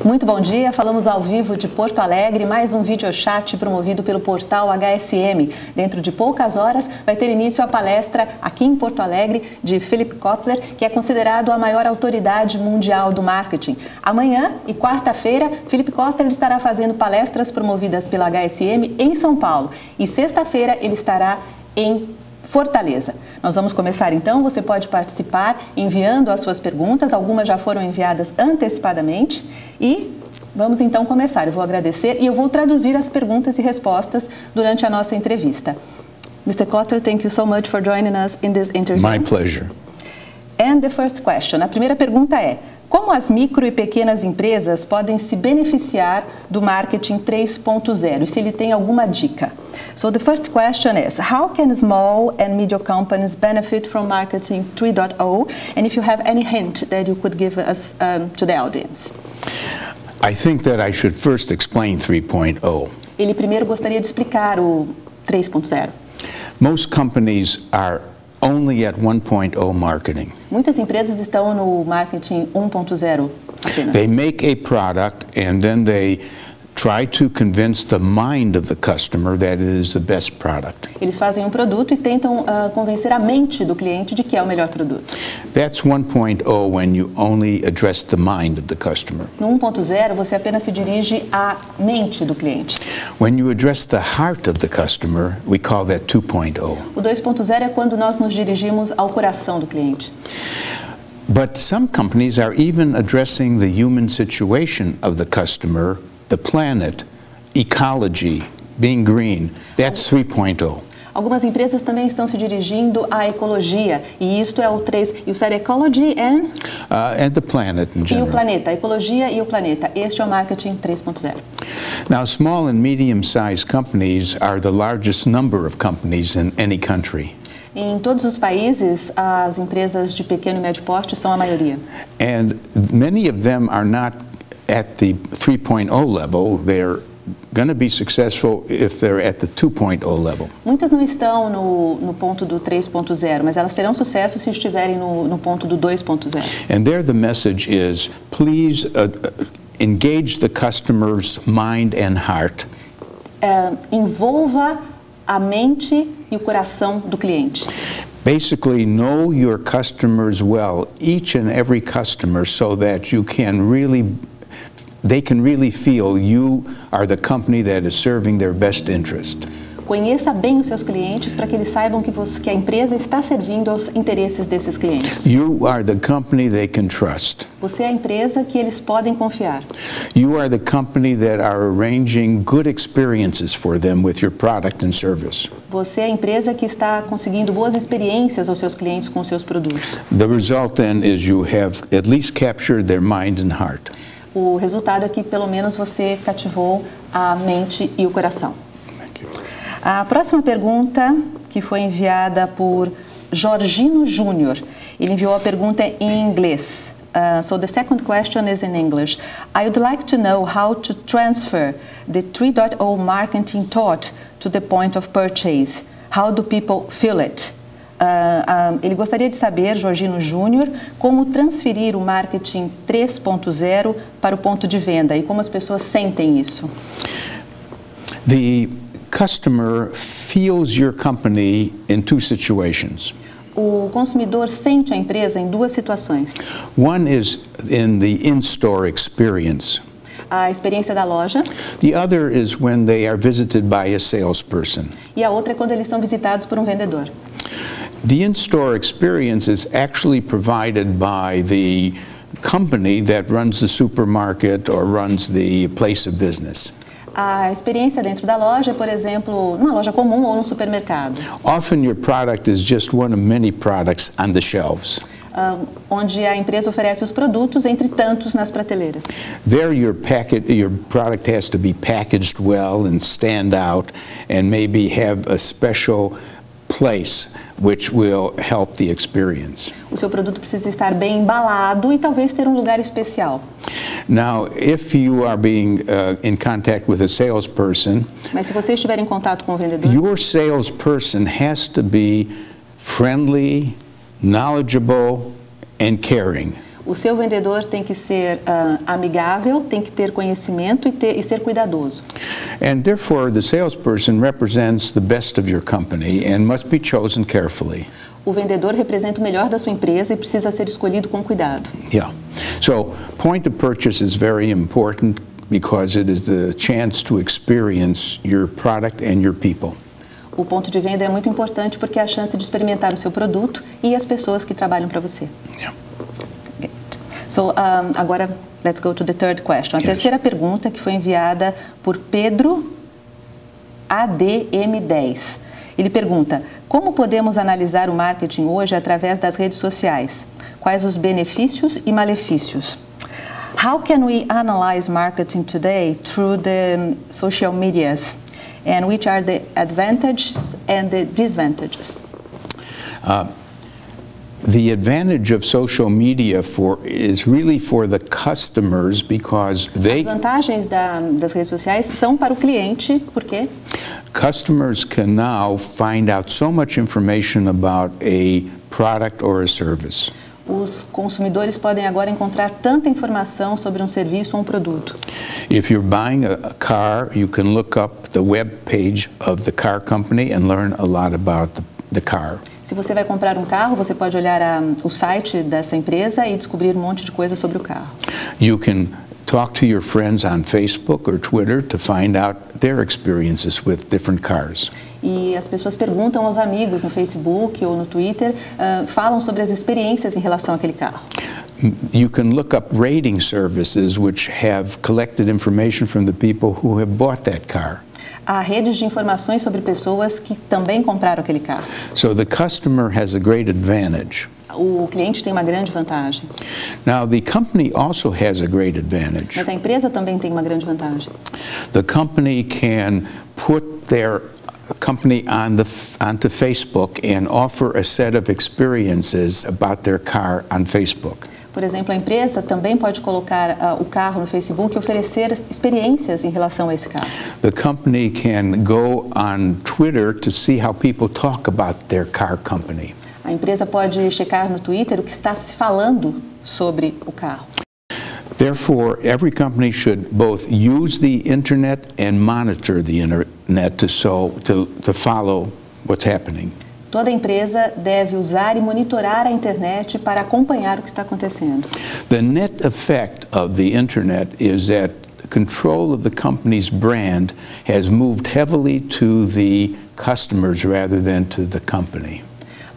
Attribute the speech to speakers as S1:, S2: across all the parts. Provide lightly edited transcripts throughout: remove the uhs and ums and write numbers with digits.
S1: Muito bom dia, falamos ao vivo de Porto Alegre, mais um videochat promovido pelo portal HSM. Dentro de poucas horas vai ter início a palestra aqui em Porto Alegre de Kotler, que é considerado a maior autoridade mundial do marketing. Amanhã e quarta-feira, Kotler estará fazendo palestras promovidas pela HSM em São Paulo e sexta-feira ele estará em Fortaleza. Nós vamos começar então, você pode participar enviando as suas perguntas, algumas já foram enviadas antecipadamente e vamos então começar. Eu vou agradecer e eu vou traduzir as perguntas e respostas durante a nossa entrevista. Mr. Kotler, thank you so much for joining us in this interview.
S2: My pleasure.
S1: And the first question, a primeira pergunta é: como as micro e pequenas empresas podem se beneficiar do marketing 3.0 e se ele tem alguma dica? So the first question is, how can small and medium companies benefit from marketing 3.0, and if you have any hint that you could give us to the audience?
S2: I think that I should first explain 3.0.
S1: Ele primeiro gostaria de explicar o 3.0.
S2: Most companies are only at 1.0 marketing.
S1: Muitas empresas estão no marketing 1.0 apenas.
S2: They make a product and then they try to convince the mind of the customer that it is the best product.
S1: Eles fazem um produto e tentam convencer a mente do cliente de que é o melhor produto.
S2: That's 1.0 when you only address the mind of the customer.
S1: No 1.0 você apenas se dirige à mente do cliente.
S2: When you address the heart of the customer, we call that 2.0.
S1: O 2.0 é quando nós nos dirigimos ao coração do cliente.
S2: But some companies are even addressing the human situation of the customer, the planet, ecology, being green. That's 3.0.
S1: Algumas empresas também estão se dirigindo à ecologia, e isto é o 3. You said ecology and
S2: the planet in
S1: general. E o planeta, a ecologia e o planeta. Este é o marketing 3.0.
S2: Now, small and medium-sized companies are the largest number of companies in any country.
S1: Em todos os países, as empresas de pequeno e médio porte são a maioria.
S2: And many of them are not at the 3.0 level. They're going to be successful if they're at the 2.0 level.
S1: Muitas não estão no ponto do 3.0, mas elas terão sucesso se estiverem no ponto do 2.0.
S2: And there the message is, please engage the customer's mind and heart.
S1: Envolva a mente e o coração do cliente.
S2: Basically, know your customers well, each and every customer, so that you can they can really feel you are the company that is serving their best interest.
S1: Conheça bem os seus clientes para que eles saibam que a empresa está servindo aos interesses desses clientes.
S2: You are the company they can trust.
S1: Você é a empresa que eles podem confiar.
S2: You are the company that are arranging good experiences for them with your product and service.
S1: Você é a empresa que está conseguindo boas experiências aos seus clientes com os seus produtos.
S2: The result then is you have at least captured their mind and heart.
S1: O resultado é que pelo menos você cativou a mente e o coração. A próxima pergunta, que foi enviada por Jorginho Júnior. Ele enviou a pergunta em inglês. So the second question is in English. I would like to know how to transfer the 3.0 marketing thought to the point of purchase. How do people feel it? Ele gostaria de saber, Jorginho Júnior, como transferir o marketing 3.0 para o ponto de venda e como as pessoas sentem isso.
S2: The customer feels your company in two situations.
S1: O consumidor sente a empresa em duas situações.
S2: One is in the in-store experience.
S1: A experiência da loja.
S2: The other is when they are visited by a salesperson.
S1: E a outra é quando eles são visitados por um vendedor.
S2: The in-store experience is actually provided by the company that runs the supermarket or runs the place of business.
S1: A experiência dentro da loja, por exemplo, numa loja comum ou num supermercado.
S2: Often your product is just one of many products on the shelves.
S1: Onde a empresa oferece os produtos entre tantos nas prateleiras.
S2: There your product has to be packaged well and stand out and maybe have a special place which will help the experience.
S1: O seu produto precisa estar bem embalado e talvez ter um lugar especial.
S2: Now, if you are being in contact with a salesperson,
S1: mas se você estiver em contato com o vendedor,
S2: your salesperson has to be friendly, knowledgeable, and caring.
S1: O seu vendedor tem que ser amigável, tem que ter conhecimento e ser cuidadoso.
S2: And therefore, the salesperson represents the best of your company and must be chosen carefully.
S1: O vendedor representa o melhor da sua empresa e precisa ser escolhido com cuidado.
S2: Yeah. So, point of purchase is very important because it is the chance to experience your product and your people.
S1: O ponto de venda é muito importante porque é a chance de experimentar o seu produto e as pessoas que trabalham para você.
S2: Yeah.
S1: So, agora, let's go to the third question. A
S2: Yes.
S1: terceira pergunta, que foi enviada por Pedro ADM10. Ele pergunta: como podemos analisar o marketing hoje através das redes sociais? Quais os benefícios e malefícios? How can we analyze marketing today through the social medias? And which are the advantages and the disadvantages?
S2: The advantage of social media is really for the customers because
S1: As vantagens das redes sociais são para o cliente, por quê?
S2: customers can now find out so much information about a product or a service.
S1: Os consumidores podem agora encontrar tanta informação sobre um serviço ou um produto.
S2: If you're buying a car, you can look up the web page of the car company and learn a lot about the car.
S1: Se você vai comprar um carro, você pode olhar o site dessa empresa e descobrir um monte de coisa sobre o carro.
S2: You can talk to your friends on Facebook or Twitter to find out their experiences with different cars.
S1: E as pessoas perguntam aos amigos no Facebook ou no Twitter, falam sobre as experiências em relação àquele carro.
S2: You can look up rating services which have collected information from the people who have bought that car.
S1: Há redes de informações sobre pessoas que também compraram aquele carro.
S2: So the customer has a great advantage.
S1: O cliente tem uma grande vantagem.
S2: Now the company also has a great advantage.
S1: Mas a empresa também tem uma grande vantagem.
S2: The company can put their company onto Facebook and offer a set of experiences about their car on Facebook.
S1: Por exemplo, a empresa também pode colocar o carro no Facebook e oferecer experiências em relação a esse carro.
S2: The company can go on Twitter to see how people talk about their car company.
S1: A empresa pode checar no Twitter o que está se falando sobre o carro.
S2: Therefore, every company should both use the internet and monitor the internet to follow what's happening.
S1: Toda empresa deve usar e monitorar a internet para acompanhar o que está acontecendo.
S2: The net effect of the internet is that control of the company's brand has moved heavily to the customers rather than to the company.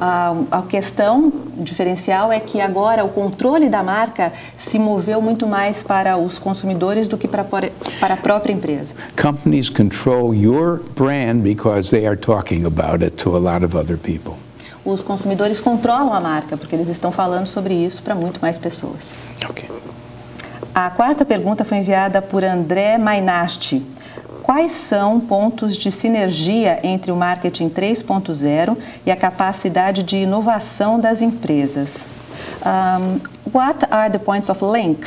S1: A questão diferencial é que agora o controle da marca se moveu muito mais para os consumidores do que para a própria empresa.
S2: Companies control your brand because they are talking about it to a lot of other people.
S1: Os consumidores controlam a marca porque eles estão falando sobre isso para muito mais pessoas.
S2: Okay.
S1: A quarta pergunta foi enviada por André Mainasti. Quais são pontos de sinergia entre o marketing 3.0 e a capacidade de inovação das empresas? What are the points of link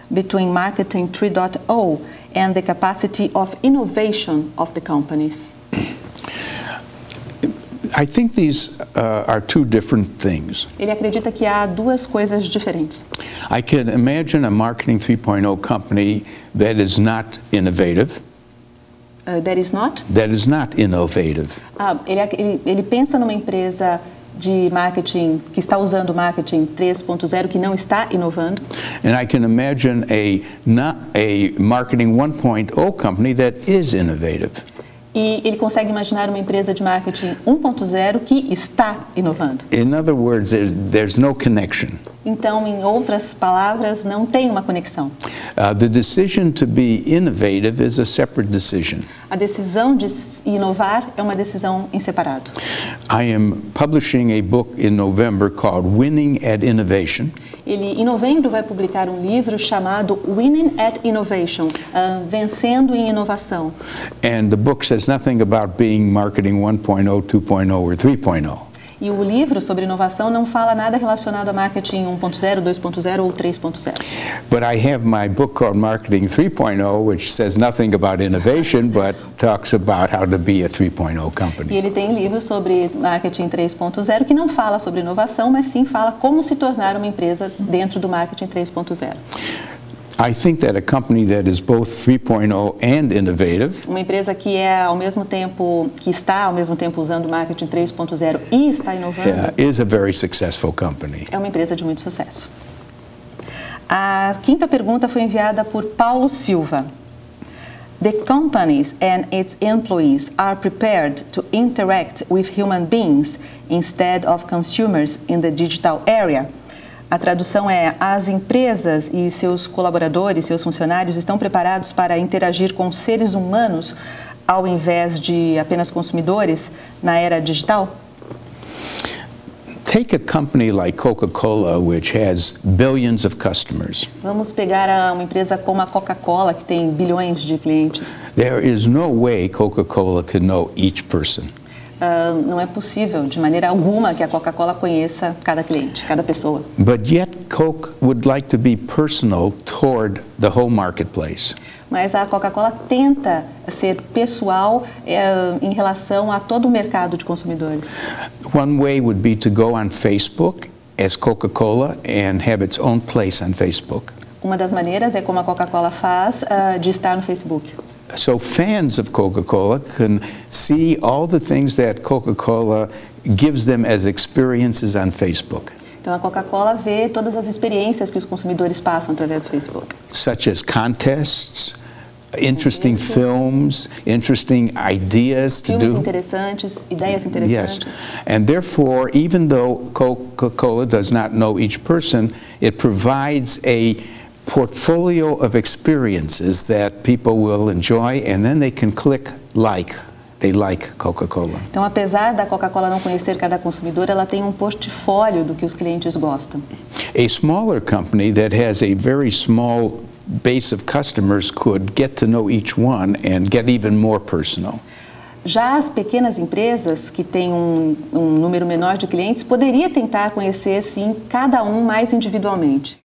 S1: between marketing 3.0 and the capacity of innovation of the companies?
S2: I think these are two different things.
S1: Ele acredita que há duas coisas diferentes.
S2: I can imagine a marketing 3.0 company that is not innovative.
S1: That is not?
S2: That is not innovative.
S1: Ele pensa numa empresa de marketing que está usando o marketing 3.0 que não está inovando.
S2: And I can imagine a marketing 1.0 company that is innovative.
S1: E ele consegue imaginar uma empresa de marketing 1.0 que está inovando.
S2: In other words, there's no connection.
S1: Então, em outras palavras, não tem uma conexão.
S2: The decision to be innovative is a separate decision.
S1: A decisão de inovar é uma decisão em separado.
S2: I am publishing a book in November called Winning at Innovation.
S1: Ele, em novembro, vai publicar um livro chamado Winning at Innovation, Vencendo em Inovação.
S2: And the book says nothing about being marketing 1.0, 2.0 or 3.0.
S1: E o livro sobre inovação não fala nada relacionado a marketing 1.0, 2.0 ou 3.0.
S2: But I have my book called Marketing 3.0, which says nothing about innovation, but talks about how to be a 3.0 company.
S1: E ele tem livro sobre marketing 3.0 que não fala sobre inovação, mas sim fala como se tornar uma empresa dentro do marketing 3.0.
S2: I think that a company that is both 3.0 and innovative
S1: Uma empresa que está ao mesmo tempo usando marketing 3.0 e está inovando
S2: is a very successful company.
S1: é uma empresa de muito sucesso. A quinta pergunta foi enviada por Paulo Silva. The companies and its employees are prepared to interact with human beings instead of consumers in the digital area. A tradução é: as empresas e seus colaboradores, seus funcionários estão preparados para interagir com seres humanos ao invés de apenas consumidores na era digital?
S2: Take a company like Coca-Cola, which has billions of customers.
S1: Vamos pegar uma empresa como a Coca-Cola, que tem bilhões de clientes.
S2: There is no way Coca-Cola can know each person.
S1: Não é possível, de maneira alguma, que a Coca-Cola conheça cada cliente, cada pessoa.
S2: But yet Coke would like to be personal toward the whole marketplace.
S1: Mas a Coca-Cola tenta ser pessoal em relação a todo o mercado de consumidores.
S2: One way would be to go on Facebook as Coca-Cola and have its own place on Facebook.
S1: Uma das maneiras é como a Coca-Cola faz de estar no Facebook.
S2: So fans of Coca-Cola can see all the things that Coca-Cola gives them as experiences on Facebook.
S1: Então a Coca-Cola vê todas as experiências que os consumidores passam através do Facebook.
S2: Such as contests, interesting films, interesting ideas to
S1: Filmes
S2: do.
S1: interessantes, ideias interessantes.
S2: Yes, and therefore, even though Coca-Cola does not know each person, it provides a portfolio of experiences that people will enjoy, and then they can click like. They like Coca-Cola.
S1: Então, apesar da Coca-Cola não conhecer cada consumidor, ela tem um portfólio do que os clientes gostam.
S2: A smaller company that has a very small base of customers could get to know each one and get even more personal.
S1: Já as pequenas empresas, que têm um número menor de clientes, poderia tentar conhecer, sim, cada um mais individualmente.